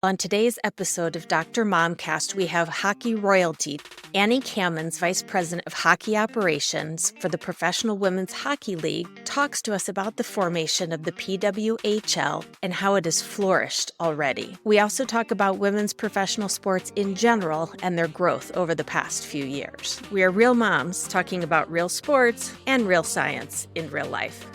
On today's episode of Dr. Momcast, we have hockey royalty. Annie Kamens, Vice President of Hockey Operations for the Professional Women's Hockey League, talks to us about the formation of the PWHL and how it has flourished already. We also talk about women's professional sports in general and their growth over the past few years. We are real moms talking about real sports and real science in real life.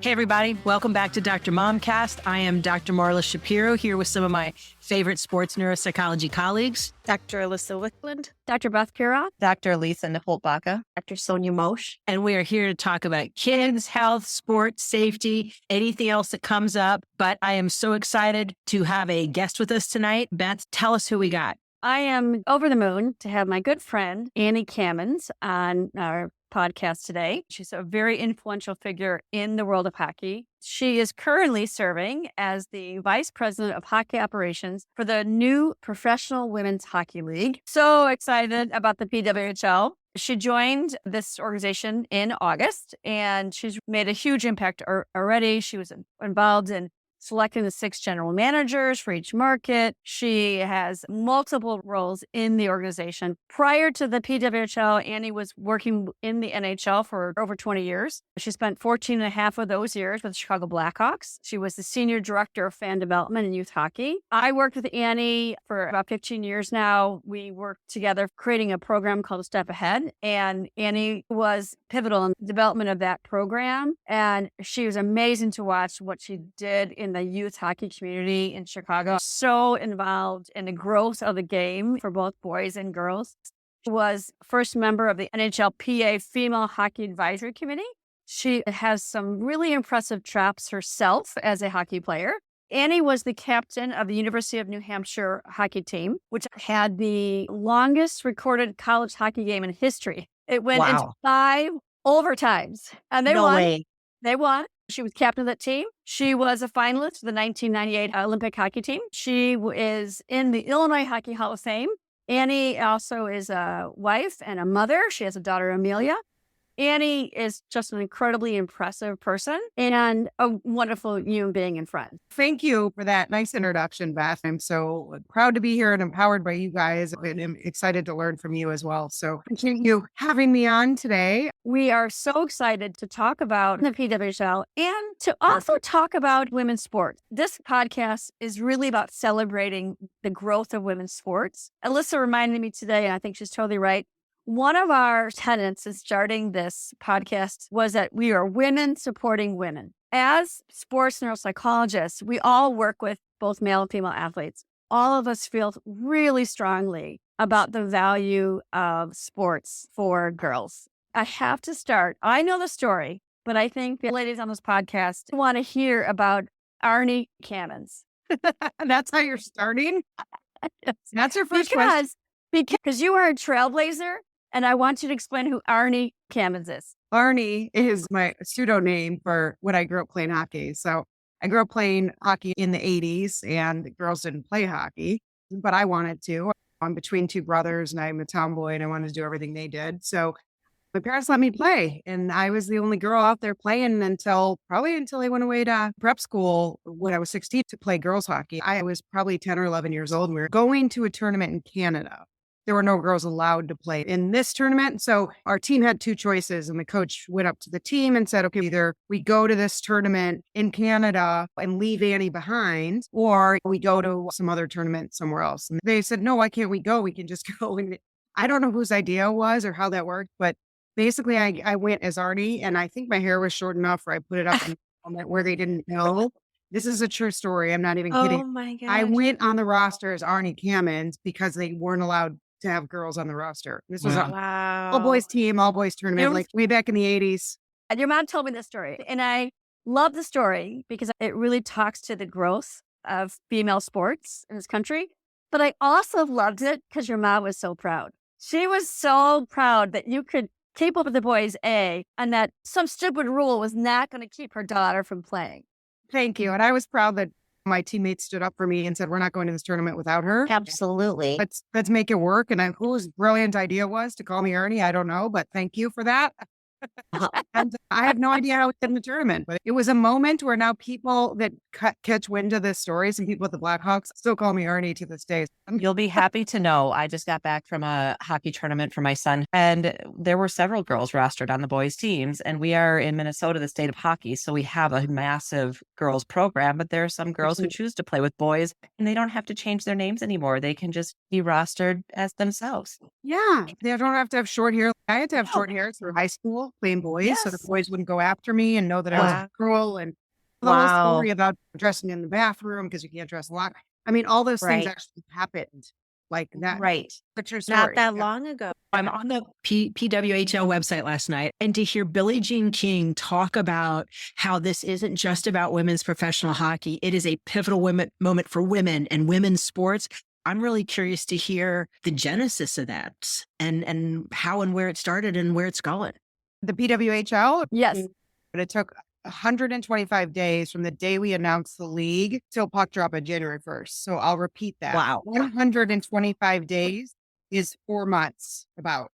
Hey, everybody. Welcome back to Dr. Momcast. I am Dr. Marla Shapiro here with some of my favorite sports neuropsychology colleagues. Dr. Alyssa Wickland. Dr. Beth Kira. Dr. Lisa Nicholt-Baca. Dr. Sonia Mosh. And we are here to talk about kids, health, sports, safety, anything else that comes up. But I am so excited to have a guest with us tonight. Beth, tell us who we got. I am over the moon to have my good friend, Annie Kamens, on our podcast today. She's a very influential figure in the world of hockey. She is currently serving as the Vice President of Hockey Operations for the new Professional Women's Hockey League. So excited about the PWHL. She joined this organization in August, and she's made a huge impact already. She was involved in selecting the 6 general managers for each market. She has multiple roles in the organization. Prior to the PWHL, Annie was working in the NHL for over 20 years. She spent 14 and a half of those years with the Chicago Blackhawks. She was the Senior Director of Fan Development and Youth Hockey. I worked with Annie for about 15 years now. We worked together creating a program called A Step Ahead, and Annie was pivotal in the development of that program. And she was amazing to watch what she did in the youth hockey community in Chicago. So involved in the growth of the game for both boys and girls. She was first member of the NHLPA Female Hockey Advisory Committee. She has some really impressive chops herself as a hockey player. Annie was the captain of the University of New Hampshire hockey team, which had the longest recorded college hockey game in history. It went into 5 overtimes, and they won. They won. She was captain of that team. She was a finalist for the 1998 Olympic hockey team. She is in the Illinois Hockey Hall of Fame. Annie also is a wife and a mother. She has a daughter, Amelia. Annie is just an incredibly impressive person and a wonderful human being and friend. Thank you for that nice introduction, Beth. I'm so proud to be here and empowered by you guys, and I'm excited to learn from you as well. So thank you having me on today. We are so excited to talk about the PWHL and to also talk about women's sports. This podcast is really about celebrating the growth of women's sports. Alyssa reminded me today, and I think she's totally right, one of our tenets in starting this podcast was that we are women supporting women. As sports neuropsychologists, we all work with both male and female athletes. All of us feel really strongly about the value of sports for girls. I have to start. I know the story, but I think the ladies on this podcast want to hear about Arnie Kamens. That's how you're starting? That's your first question? Because you are a trailblazer. And I want you to explain who Arnie Kamens is. Arnie is my pseudo name for when I grew up playing hockey. So I grew up playing hockey in the 80s, and the girls didn't play hockey, but I wanted to. I'm between 2 brothers, and I'm a tomboy, and I wanted to do everything they did. So my parents let me play, and I was the only girl out there playing until I went away to prep school when I was 16 to play girls hockey. I was probably 10 or 11 years old, and we were going to a tournament in Canada. There were no girls allowed to play in this tournament. So our team had 2 choices, and the coach went up to the team and said, okay, either we go to this tournament in Canada and leave Annie behind, or we go to some other tournament somewhere else. And they said, no, why can't we go? We can just go. And I don't know whose idea it was or how that worked, but basically I went as Arnie, and I think my hair was short enough where I put it up in a moment where they didn't know. This is a true story. I'm not even kidding. Oh my gosh. I went on the roster as Arnie Kamens because they weren't allowed to have girls on the roster. This was a all boys team, all boys tournament, like way back in the 80s. And your mom told me this story, and I love the story because it really talks to the growth of female sports in this country. But I also loved it because your mom was so proud. She was so proud that you could keep up with the boys, and that some stupid rule was not going to keep her daughter from playing. Thank you. And I was proud that my teammates stood up for me and said, we're not going to this tournament without her. Absolutely. Let's make it work. And whose brilliant idea was to call me Ernie, I don't know, but thank you for that. And I have no idea how it's in the tournament, but it was a moment where now people that catch wind of the stories and people at the Blackhawks still call me Ernie to this day. You'll be happy to know I just got back from a hockey tournament for my son, and there were several girls rostered on the boys' teams. And we are in Minnesota, the state of hockey, so we have a massive girls program. But there are some girls who choose to play with boys, and they don't have to change their names anymore. They can just be rostered as themselves. Yeah, they don't have to have short hair. I had to have short hair through high school playing boys, so the boys wouldn't go after me and know that I was a girl. And the whole story about dressing in the bathroom because you can't dress a lot. I mean, all those things actually happened like that. Right. But your story. Not that long ago. I'm on the PWHL website last night, and to hear Billie Jean King talk about how this isn't just about women's professional hockey, it is a pivotal moment for women and women's sports. I'm really curious to hear the genesis of that and how and where it started and where it's going. The PWHL? Yes. But it took 125 days from the day we announced the league till puck drop on January 1st. So I'll repeat that. Wow. 125 days is 4 months about,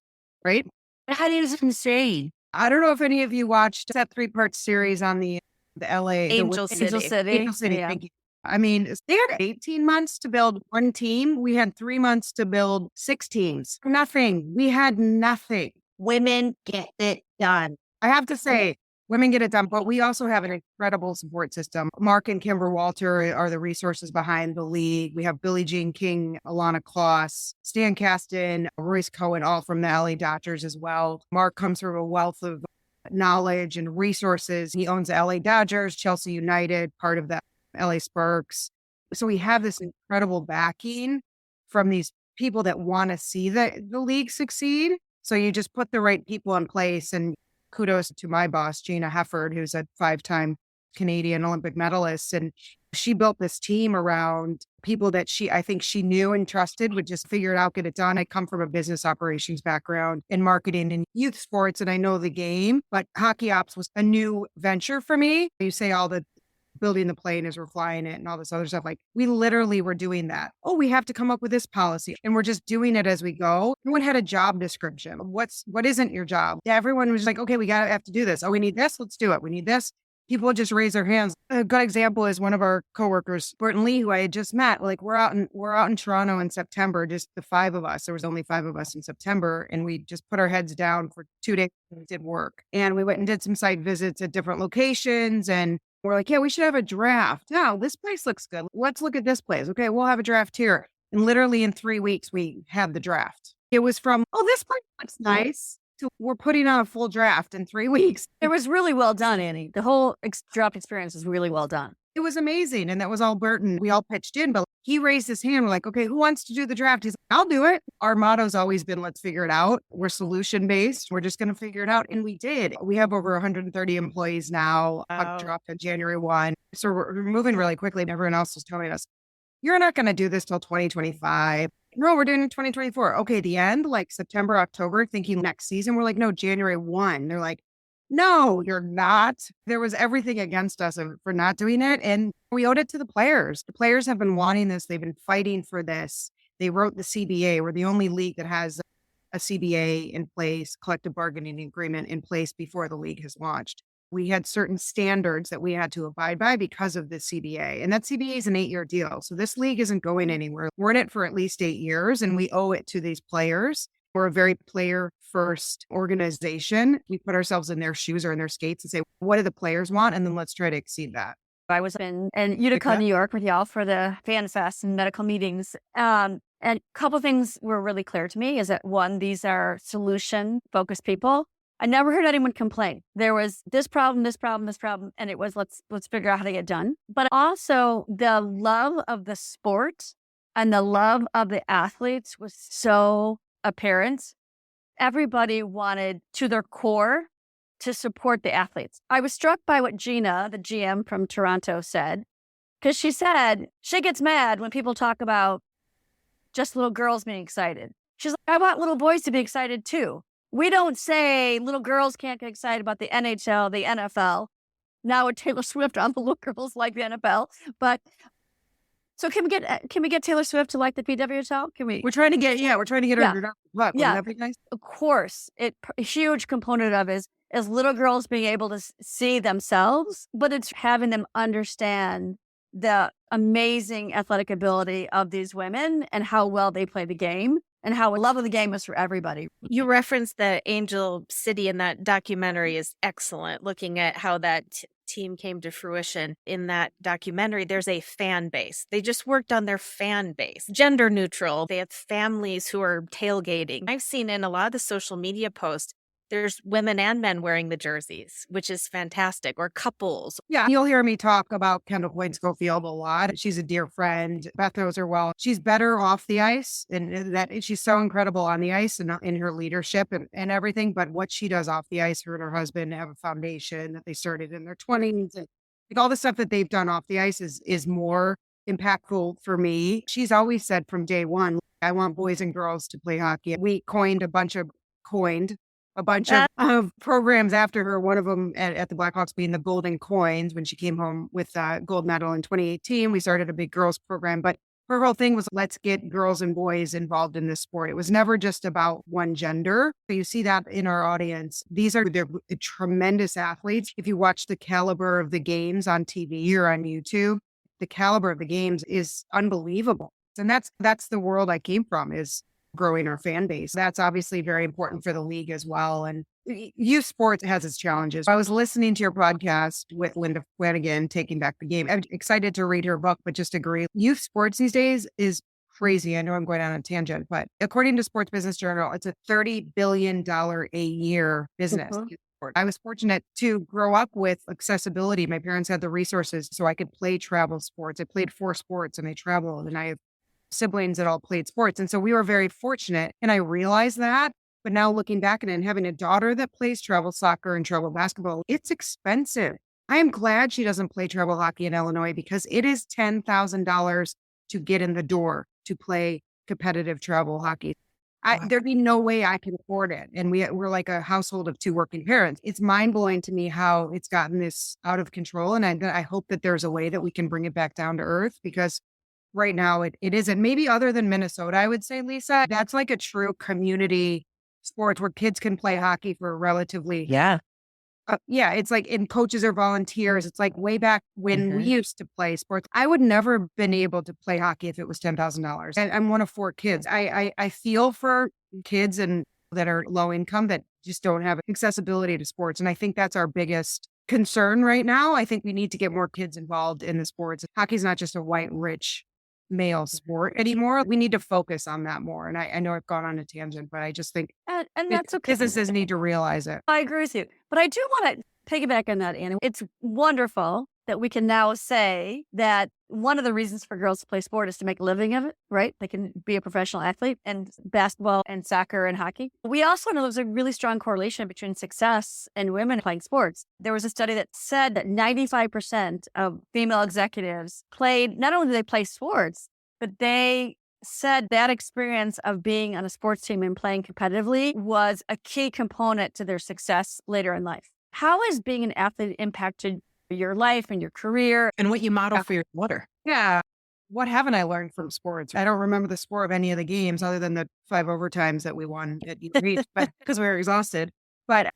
right? That is insane. I don't know if any of you watched that 3-part series on the LA Angel City. Angel City. Yeah. Thank you. I mean, they had 18 months to build one team. We had 3 months to build 6 teams. Nothing. We had nothing. Women get it done. I have to say, women get it done, but we also have an incredible support system. Mark and Kimber Walter are the resources behind the league. We have Billie Jean King, Alana Kloss, Stan Kasten, Royce Cohen, all from the LA Dodgers as well. Mark comes from a wealth of knowledge and resources. He owns the LA Dodgers, Chelsea United, part of the LA Sparks. So we have this incredible backing from these people that want to see the league succeed. So you just put the right people in place, and kudos to my boss, Gina Hefford, who's a 5-time Canadian Olympic medalist. And she built this team around people that I think she knew and trusted would just figure it out, get it done. I come from a business operations background in marketing and youth sports, and I know the game, but hockey ops was a new venture for me. You say all the building the plane as we're flying it and all this other stuff. Like, we literally were doing that. Oh, we have to come up with this policy, and we're just doing it as we go. Everyone had a job description. What isn't your job? Everyone was like, okay, we have to do this. Oh, we need this. Let's do it. We need this. People would just raise their hands. A good example is one of our coworkers, Burton Lee, who I had just met. Like, we're out in Toronto in September, just the 5 of us. There was only 5 of us in September, and we just put our heads down for 2 days and did work. And we went and did some site visits at different locations, and we're like, yeah, we should have a draft. No, this place looks good. Let's look at this place. Okay, we'll have a draft here. And literally in 3 weeks, we had the draft. It was from, oh, this place looks nice, to we're putting on a full draft in 3 weeks. It was really well done, Annie. The whole draft experience is really well done. It was amazing. And that was all Burton. We all pitched in, but he raised his hand. We're like, okay, who wants to do the draft? He's like, I'll do it. Our motto's always been, let's figure it out. We're solution-based. We're just going to figure it out. And we did. We have over 130 employees now. Puck dropped on January 1. So we're moving really quickly. And everyone else is telling us, you're not going to do this till 2025. No, we're doing it in 2024. Okay, the end, like September, October, thinking next season. We're like, no, January 1. They're like, no, you're not. There was everything against us for not doing it. And we owed it to the players. The players have been wanting this. They've been fighting for this. They wrote the CBA. We're the only league that has a CBA in place, collective bargaining agreement in place before the league has launched. We had certain standards that we had to abide by because of the CBA. And that CBA is an 8-year deal. So this league isn't going anywhere. We're in it for at least 8 years, and we owe it to these players. We're a very player-first organization. We put ourselves in their shoes or in their skates and say, what do the players want? And then let's try to exceed that. I was in Utica, New York with y'all for the Fan Fest and medical meetings. And a couple things were really clear to me is that, one, these are solution-focused people. I never heard anyone complain. There was this problem, and it was let's figure out how to get it done. But also the love of the sport and the love of the athletes was so apparent. Everybody wanted to their core to support the athletes. I was struck by what Gina, the GM from Toronto, said, because she said she gets mad when people talk about just little girls being excited. She's like, I want little boys to be excited too. We don't say little girls can't get excited about the NHL, the NFL. Now with Taylor Swift, on the little girls like the NFL. But so can we get Taylor Swift to like the PWHL? We're trying to get her. Yeah. Wouldn't that be nice? Of course, a huge component of is is little girls being able to see themselves, but it's having them understand the amazing athletic ability of these women and how well they play the game and how love of the game is for everybody. You referenced the Angel City, and that documentary is excellent, looking at how that team came to fruition. In that documentary, there's a fan base. They just worked on their fan base, gender neutral. They have families who are tailgating. I've seen in a lot of the social media posts, there's women and men wearing the jerseys, which is fantastic, or couples. Yeah, you'll hear me talk about Kendall Boyd Schofield a lot. She's a dear friend. Beth knows her well. She's better off the ice, and that she's so incredible on the ice and in her leadership and everything. But what she does off the ice, her and her husband have a foundation that they started in their 20s, and like all the stuff that they've done off the ice is more impactful for me. She's always said from day one, I want boys and girls to play hockey. We coined a bunch of programs after her, one of them at the Blackhawks being the Golden Coins. When she came home with a gold medal in 2018, we started a big girls program. But her whole thing was, let's get girls and boys involved in this sport. It was never just about one gender. So you see that in our audience. They're tremendous athletes. If you watch the caliber of the games on TV or on YouTube, the caliber of the games is unbelievable. And that's the world I came from, is growing our fan base. That's obviously very important for the league as well. And youth sports has its challenges. I was listening to your podcast with Linda Flanagan, Taking Back the Game. I'm excited to read her book, but just agree. Youth sports these days is crazy. I know I'm going on a tangent, but according to Sports Business Journal, it's a $30 billion a year business. I was fortunate to grow up with accessibility. My parents had the resources so I could play travel sports. I played 4 sports and I traveled, and I have siblings that all played sports. And so we were very fortunate. And I realized that. But now looking back at it and having a daughter that plays travel soccer and travel basketball, it's expensive. I am glad she doesn't play travel hockey in Illinois, because it is $10,000 to get in the door to play competitive travel hockey. There'd be no way I can afford it. And we're like a household of 2 working parents. It's mind blowing to me how it's gotten this out of control. And I hope that there's a way that we can bring it back down to earth, because right now it isn't. Maybe other than Minnesota, I would say, Lisa, that's like a true community sport where kids can play hockey for relatively. Yeah. It's like, and coaches are volunteers. It's like way back when we used to play sports. I would never have been able to play hockey if it was $10,000. And I'm one of 4 kids. I feel for kids and that are low income that just don't have accessibility to sports. And I think that's our biggest concern right now. I think we need to get more kids involved in the sports. Hockey's not just a white, rich male sport anymore. We need to focus on that more. And I know I've gone on a tangent, but I just think And that's okay. businesses need to realize it. I agree with you. But I do want to piggyback on that, Anna. It's wonderful that we can now say that one of the reasons for girls to play sport is to make a living of it, right? They can be a professional athlete in basketball and soccer and hockey. We also know there's a really strong correlation between success and women playing sports. There was a study that said that 95% of female executives not only did they play sports, but they said that experience of being on a sports team and playing competitively was a key component to their success later in life. How has being an athlete impacted your life and your career? And what you model for your daughter? Yeah. What haven't I learned from sports? I don't remember the score of any of the games other than the 5 overtimes that we won at Reach, but because we were exhausted. But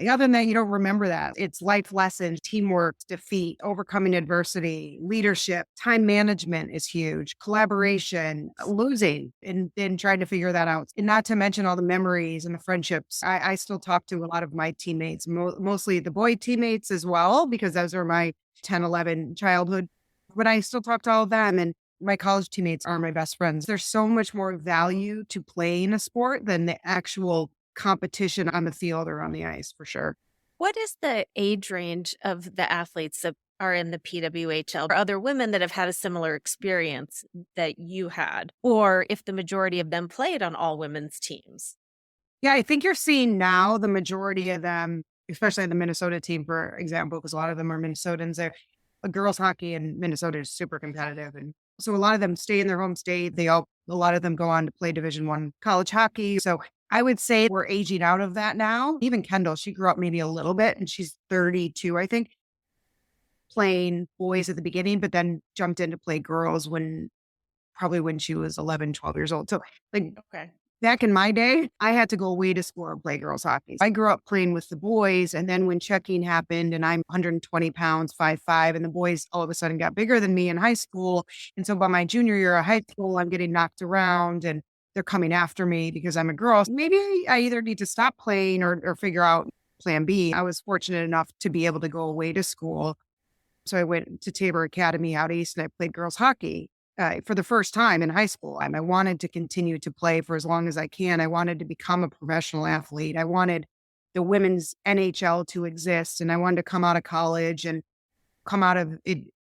other than that, you don't remember that. It's life lessons, teamwork, defeat, overcoming adversity, leadership, time management is huge, collaboration, losing, and then trying to figure that out. And not to mention all the memories and the friendships. I still talk to a lot of my teammates, mostly the boy teammates as well, because those are my 10, 11 childhood. But I still talk to all of them, and my college teammates are my best friends. There's so much more value to playing a sport than the actual competition on the field or on the ice, for sure. What is the age range of the athletes that are in the PWHL, or other women that have had a similar experience that you had, or if the majority of them played on all women's teams? Yeah, I think you're seeing now the majority of them, especially the Minnesota team, for example, because a lot of them are Minnesotans. Girls hockey in Minnesota is super competitive. And so a lot of them stay in their home state. A lot of them go on to play Division I college hockey. So I would say we're aging out of that now. Even Kendall, she grew up maybe a little bit, and she's 32, I think, playing boys at the beginning, but then jumped in to play girls when she was 11, 12 years old. So Okay. Back in my day, I had to go away to school and play girls hockey. I grew up playing with the boys. And then when checking happened and I'm 120 pounds, 5'5", and the boys all of a sudden got bigger than me in high school. And so by my junior year of high school, I'm getting knocked around and they're coming after me because I'm a girl. Maybe I either need to stop playing or figure out plan B. I was fortunate enough to be able to go away to school. So I went to Tabor Academy out east and I played girls hockey. For the first time in high school. I wanted to continue to play for as long as I can. I wanted to become a professional athlete. I wanted the women's NHL to exist. And I wanted to come out of college and come out of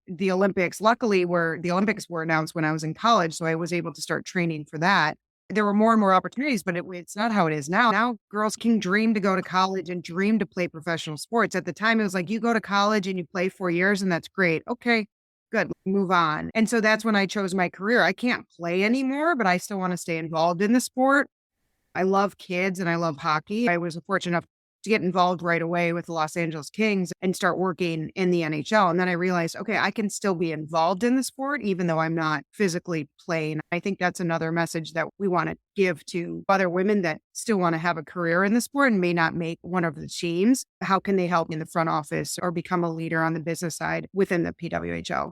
the Olympics. Luckily, the Olympics were announced when I was in college. So I was able to start training for that. There were more and more opportunities, but it's not how it is now. Now girls can dream to go to college and dream to play professional sports. At the time, it was like, you go to college and you play 4 years and that's great. Okay. Good, move on. And so that's when I chose my career. I can't play anymore, but I still want to stay involved in the sport. I love kids and I love hockey. I was fortunate enough to get involved right away with the Los Angeles Kings and start working in the NHL. And then I realized, okay, I can still be involved in the sport, even though I'm not physically playing. I think that's another message that we want to give to other women that still want to have a career in the sport and may not make one of the teams. How can they help in the front office or become a leader on the business side within the PWHL?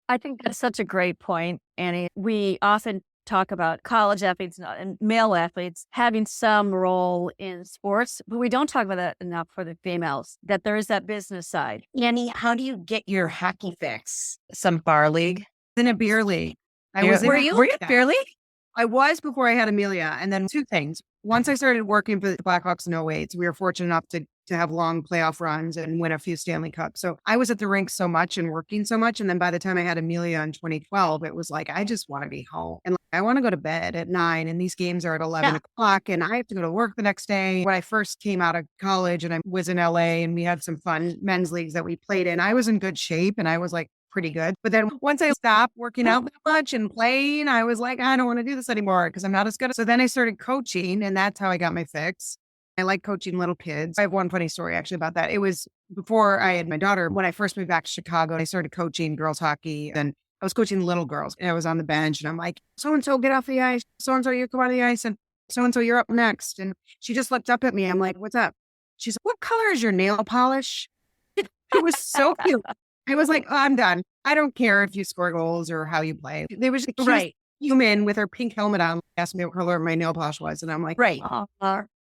I think that's such a great point, Annie. We often talk about college athletes and male athletes having some role in sports, but we don't talk about that enough for the females, that there is that business side. Annie, how do you get your hockey fix? Some bar league? In a beer league. Were you at beer league? I was before I had Amelia. And then two things. Once I started working for the Blackhawks in 08, we were fortunate enough to have long playoff runs and win a few Stanley Cups. So I was at the rink so much and working so much. And then by the time I had Amelia in 2012, it was like, I just want to be home. And I want to go to bed at 9 and these games are at 11 o'clock and I have to go to work the next day. When I first came out of college and I was in LA and we had some fun men's leagues that we played in, I was in good shape and I was like pretty good. But then once I stopped working out that much and playing, I was like, I don't want to do this anymore because I'm not as good. So then I started coaching and that's how I got my fix. I like coaching little kids. I have one funny story actually about that. It was before I had my daughter. When I first moved back to Chicago, I started coaching girls hockey and I was coaching little girls. And I was on the bench and I'm like, so-and-so get off the ice. So-and-so you come on the ice and so-and-so you're up next. And she just looked up at me. I'm like, what's up? She's like, what color is your nail polish? It was so cute. I was like, oh, I'm done. I don't care if you score goals or how you play. They was a cute human with her pink helmet on. Asked me what color my nail polish was. And I'm like,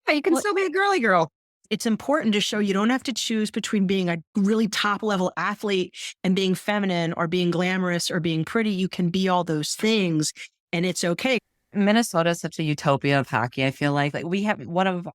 you can still be a girly girl. It's important to show you don't have to choose between being a really top level athlete and being feminine or being glamorous or being pretty. You can be all those things and it's okay. Minnesota is such a utopia of hockey. I feel like we have one of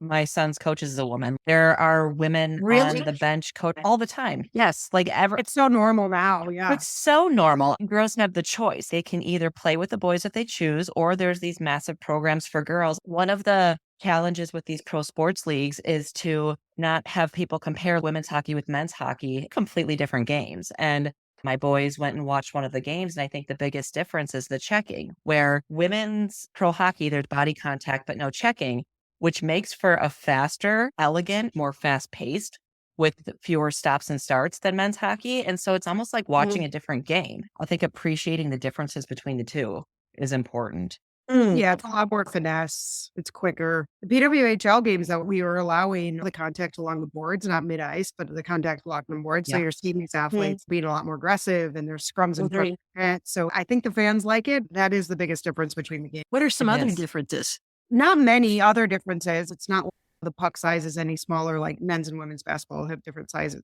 my son's coaches is a woman. There are women on the bench coach all the time. Yes. It's so normal now. Yeah. It's so normal. Girls have the choice. They can either play with the boys if they choose, or there's these massive programs for girls. One of the challenges with these pro sports leagues is to not have people compare women's hockey with men's hockey, completely different games. And my boys went and watched one of the games. And I think the biggest difference is the checking, where women's pro hockey, there's body contact, but no checking, which makes for a faster, elegant, more fast-paced with fewer stops and starts than men's hockey. And so it's almost like watching a different game. I think appreciating the differences between the two is important. Yeah, it's a lot more finesse. It's quicker. The PWHL games that we were allowing the contact along the boards, not mid-ice, but the contact along the boards. So you're seeing these athletes being a lot more aggressive and there's scrums and front. So I think the fans like it. That is the biggest difference between the games. What are some other differences? Not many other differences. It's not like the puck size is any smaller, like men's and women's basketball have different size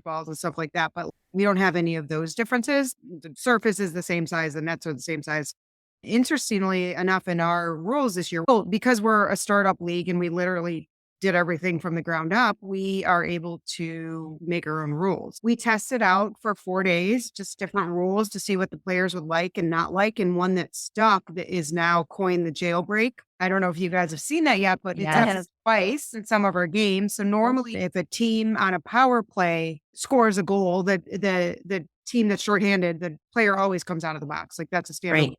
balls and stuff like that. But we don't have any of those differences. The surface is the same size. The nets are the same size. Interestingly enough, in our rules this year, because we're a startup league and we literally did everything from the ground up, we are able to make our own rules. We tested out for 4 days, just different rules to see what the players would like and not like. And one that stuck that is now coined the jailbreak. I don't know if you guys have seen that yet, but it's happened twice in some of our games. So normally if a team on a power play scores a goal, the team that's shorthanded, the player always comes out of the box. Like that's a standard. Right.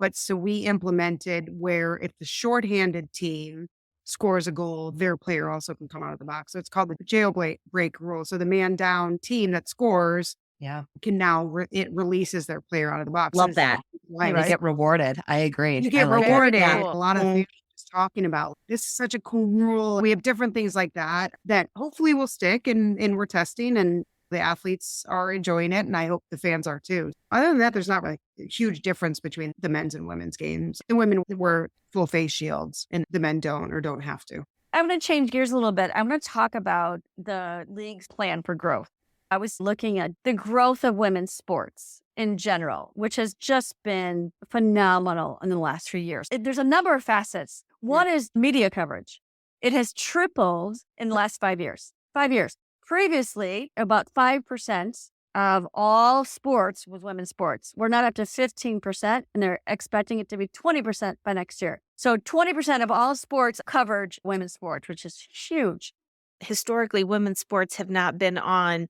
But so we implemented where if the shorthanded team scores a goal, their player also can come out of the box. So it's called the jailbreak rule. So the man down team that scores Yeah. can now, it releases their player out of the box. Love that. Why, They get rewarded. I agree. You get I like it. rewarded. Very cool. A lot of things just talking about this is such a cool rule. We have different things like that that hopefully will stick, and we're testing, and the athletes are enjoying it, and I hope the fans are too. Other than that, there's not really a huge difference between the men's and women's games. The women wear full face shields, and the men don't or don't have to. I'm going to change gears a little bit. I'm going to talk about the league's plan for growth. I was looking at the growth of women's sports in general, which has just been phenomenal in the last few years. There's a number of facets. One is media coverage. It has tripled in the last 5 years. 5 years. Previously, about 5% of all sports was women's sports. We're not up to 15%, and they're expecting it to be 20% by next year. So 20% of all sports coverage women's sports, which is huge. Historically, women's sports have not been on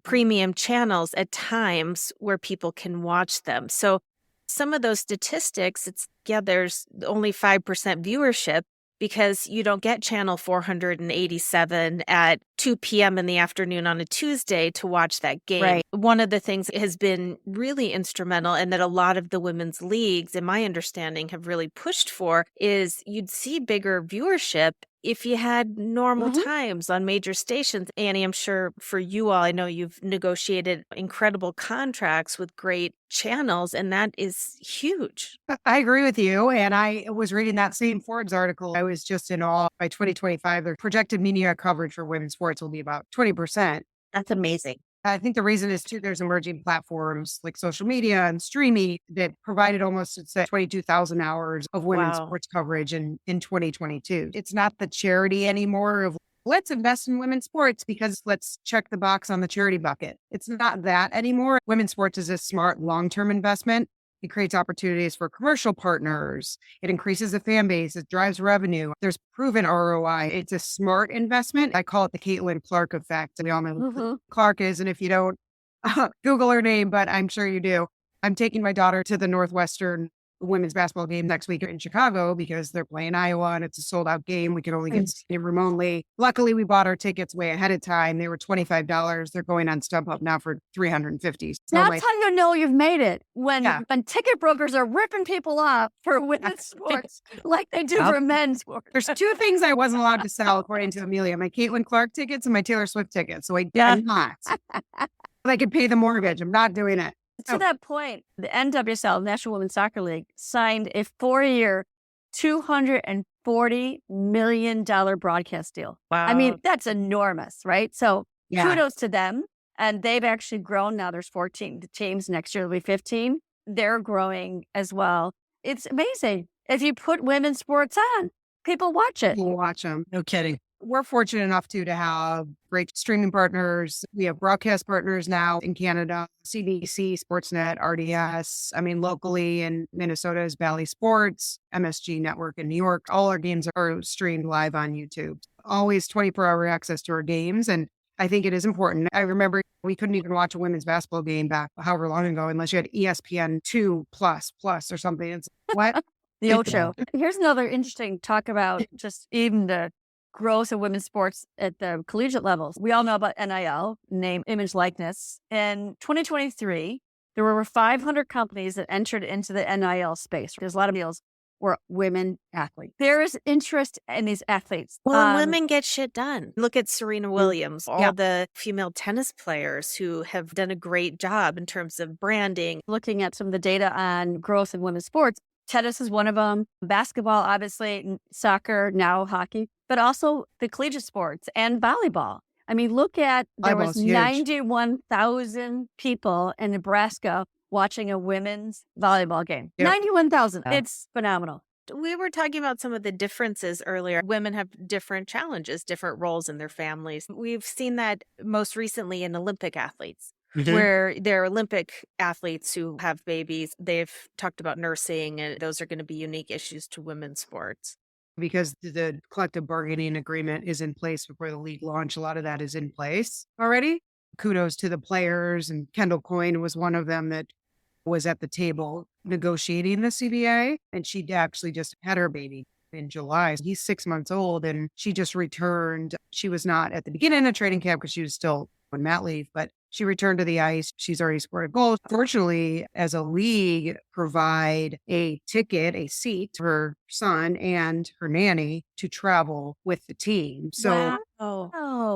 premium channels at times where people can watch them. So some of those statistics, there's only 5% viewership because you don't get channel 487 at 2 p.m. in the afternoon on a Tuesday to watch that game. Right. One of the things that has been really instrumental and that a lot of the women's leagues, in my understanding, have really pushed for is you'd see bigger viewership if you had normal times on major stations. Annie, I'm sure for you all, I know you've negotiated incredible contracts with great channels, and that is huge. I agree with you. And I was reading that same Forbes article. I was just in awe. By 2025, the projected media coverage for women's sports will be about 20%. That's amazing. I think the reason is too, there's emerging platforms like social media and streaming that provided almost 22,000 hours of women's sports coverage in 2022. It's not the charity anymore of let's invest in women's sports because let's check the box on the charity bucket. It's not that anymore. Women's sports is a smart long-term investment. It creates opportunities for commercial partners. It increases the fan base. It drives revenue. There's proven ROI. It's a smart investment. I call it the Caitlin Clark effect. We all know who Clark is. And if you don't, Google her name, but I'm sure you do. I'm taking my daughter to the Northwestern women's basketball game next week in Chicago because they're playing Iowa and it's a sold out game. We can only get it remotely. Luckily, we bought our tickets way ahead of time. They were $25. They're going on StubHub now for $350. So That's how you know you've made it. When ticket brokers are ripping people off for women's sports like they do for men's sports. There's two things I wasn't allowed to sell according to Amelia, my Caitlin Clark tickets and my Taylor Swift tickets. So I'm not. I could pay the mortgage. I'm not doing it. To that point, the NWSL, National Women's Soccer League, signed a 4-year, $240 million broadcast deal. Wow. I mean, that's enormous, right? So kudos to them. And they've actually grown. Now there's 14 teams. Next year, there'll be 15. They're growing as well. It's amazing. If you put women's sports on, people watch it. We'll watch them. No kidding. We're fortunate enough to have great streaming partners. We have broadcast partners now in Canada, CBC, Sportsnet, RDS. I mean, locally in Minnesota is Bally Sports, MSG Network in New York. All our games are streamed live on YouTube. Always 24-hour access to our games. And I think it is important. I remember we couldn't even watch a women's basketball game back however long ago unless you had ESPN 2 plus or something. It's what? The Ocho. Here's another interesting talk about just even the growth of women's sports at the collegiate levels. We all know about NIL, name, image, likeness. In 2023, there were 500 companies that entered into the NIL space. There's a lot of deals were women athletes. There is interest in these athletes. Well, women get shit done. Look at Serena Williams, all the female tennis players who have done a great job in terms of branding. Looking at some of the data on growth in women's sports, tennis is one of them. Basketball, obviously, soccer, now hockey, but also the collegiate sports and volleyball. I mean, look at, there was 91,000 people in Nebraska watching a women's volleyball game. 91,000. It's phenomenal. We were talking about some of the differences earlier. Women have different challenges, different roles in their families. We've seen that most recently in Olympic athletes. Where they're Olympic athletes who have babies. They've talked about nursing, and those are going to be unique issues to women's sports. Because the collective bargaining agreement is in place before the league launch. A lot of that is in place already. Kudos to the players, and Kendall Coyne was one of them that was at the table negotiating the CBA, and she actually just had her baby in July. He's 6 months old, and she just returned. She was not at the beginning of training camp because she was still on mat leave, but she returned to the ice. She's already scored a goal. Fortunately, as a league, provide a ticket, a seat for her son and her nanny to travel with the team. So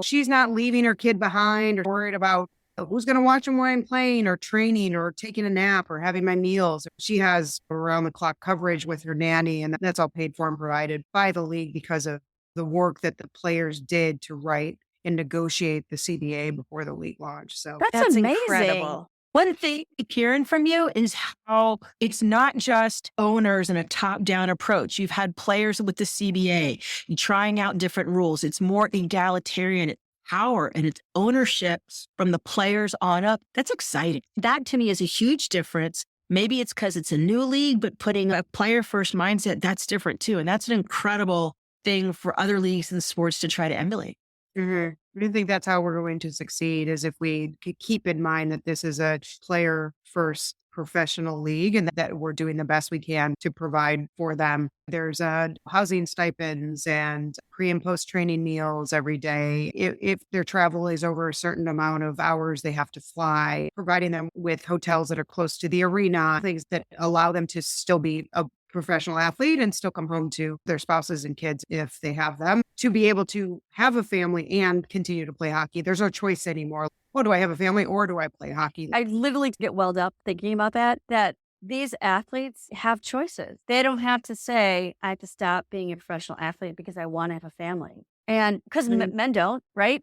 she's not leaving her kid behind or worried about who's going to watch him while I'm playing or training or taking a nap or having my meals. She has around the clock coverage with her nanny, and that's all paid for and provided by the league because of the work that the players did to write and negotiate the CBA before the league launched. So That's amazing. incredible. One thing hearing from you is how it's not just owners and a top-down approach. You've had players with the CBA, trying out different rules. It's more egalitarian. It's power and it's ownership from the players on up. That's exciting. That to me is a huge difference. Maybe it's because it's a new league, but putting a player-first mindset, that's different too. And that's an incredible thing for other leagues and sports to try to emulate. I think that's how we're going to succeed is if we keep in mind that this is a player first professional league and that we're doing the best we can to provide for them. There's housing stipends and pre and post training meals every day. If their travel is over a certain amount of hours, they have to fly, providing them with hotels that are close to the arena, things that allow them to still be a professional athlete and still come home to their spouses and kids if they have them, to be able to have a family and continue to play hockey. There's no choice anymore. Well, do I have a family or do I play hockey? I literally get welled up thinking about that these athletes have choices. They don't have to say, I have to stop being a professional athlete because I want to have a family. And because men don't, right?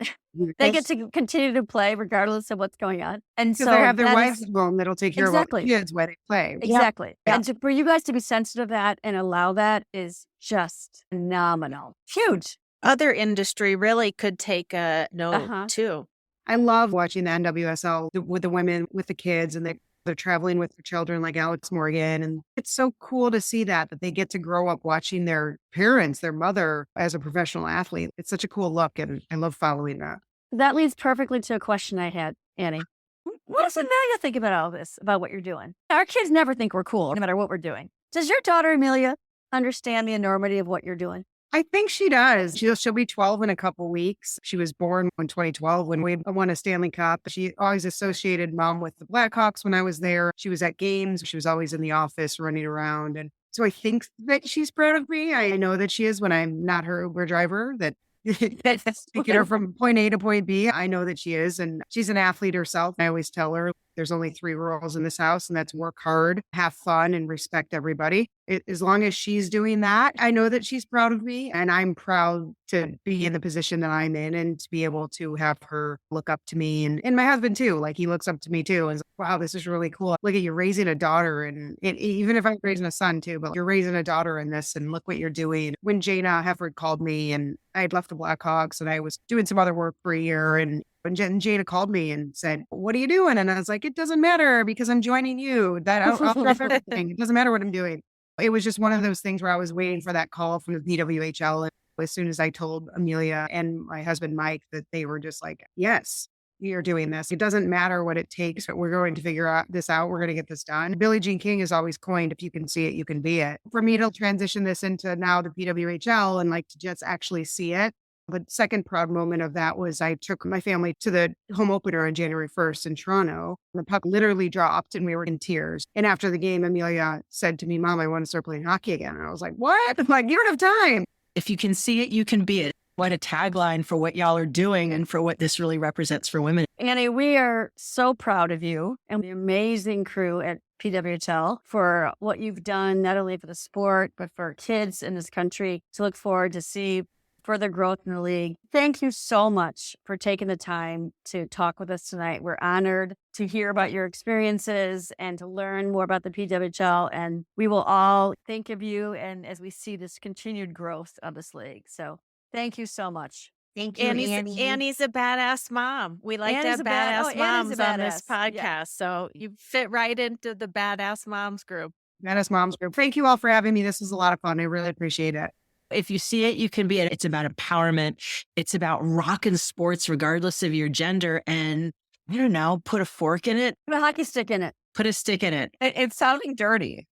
They get to continue to play regardless of what's going on. And so they have their wives at home that'll take care of all the kids while they play. Exactly. Yeah. And for you guys to be sensitive to that and allow that is just phenomenal. Huge. Other industry really could take a note too. I love watching the NWSL with the women, with the kids, and they're traveling with their children like Alex Morgan. And it's so cool to see that they get to grow up watching their parents, their mother as a professional athlete. It's such a cool look. And I love following that. That leads perfectly to a question I had, Annie. What does Amelia think about all this, about what you're doing? Our kids never think we're cool, no matter what we're doing. Does your daughter, Amelia, understand the enormity of what you're doing? I think she does. She'll be 12 in a couple weeks. She was born in 2012 when we won a Stanley Cup. She always associated mom with the Blackhawks when I was there. She was at games. She was always in the office running around. And so I think that she's proud of me. I know that she is when I'm not her Uber driver, that taking her from point A to point B. I know that she is. And she's an athlete herself. I always tell her there's only 3 rules in this house, and that's work hard, have fun, and respect everybody. As long as she's doing that, I know that she's proud of me, and I'm proud to be in the position that I'm in and to be able to have her look up to me. And my husband too, like he looks up to me too. And is like, wow, this is really cool. Look at you raising a daughter, and even if I'm raising a son too, but you're raising a daughter in this, and look what you're doing. When Jana Hefford called me and I had left the Blackhawks and I was doing some other work for a year, and when Jana called me and said, what are you doing? And I was like, it doesn't matter because I'm joining you. I'll drop everything. It doesn't matter what I'm doing. It was just one of those things where I was waiting for that call from the PWHL. And as soon as I told Amelia and my husband, Mike, that they were just like, yes, you're doing this. It doesn't matter what it takes, but we're going to figure this out. We're going to get this done. Billie Jean King has always coined, if you can see it, you can be it. For me to transition this into now the PWHL and like to just actually see it. The second proud moment of that was I took my family to the home opener on January 1st in Toronto. The puck literally dropped and we were in tears. And after the game, Amelia said to me, Mom, I want to start playing hockey again. And I was like, what? I'm like, you don't have time. If you can see it, you can be it. What a tagline for what y'all are doing and for what this really represents for women. Annie, we are so proud of you and the amazing crew at PWHL for what you've done, not only for the sport, but for kids in this country to look forward to see further growth in the league. Thank you so much for taking the time to talk with us tonight. We're honored to hear about your experiences and to learn more about the PWHL. And we will all think of you and as we see this continued growth of this league. So thank you so much. Thank you, Annie. Annie's a badass mom. We like Annie's to have badass moms on this podcast. Yeah. So you fit right into the badass moms group. Badass Moms Group. Thank you all for having me. This was a lot of fun. I really appreciate it. If you see it, you can be it. It's about empowerment. It's about rocking sports regardless of your gender. And I don't know, put a fork in it. Put a hockey stick in it. Put a stick in it. It's sounding dirty.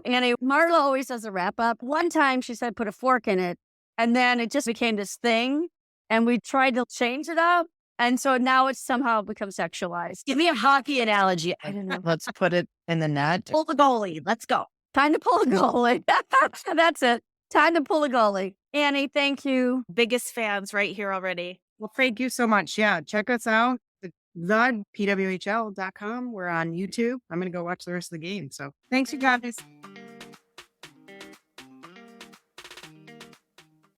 Annie, Marla always does a wrap up. One time she said, put a fork in it. And then it just became this thing. And we tried to change it up. And so now it's somehow become sexualized. Give me a hockey analogy. I don't know. Let's put it in the net. Pull the goalie. Let's go. Time to pull a goalie. That's it. Time to pull a goalie. Annie, thank you. Biggest fans right here already. Well, thank you so much. Yeah, check us out. The PWHL.com. We're on YouTube. I'm going to go watch the rest of the game. So thanks, you guys.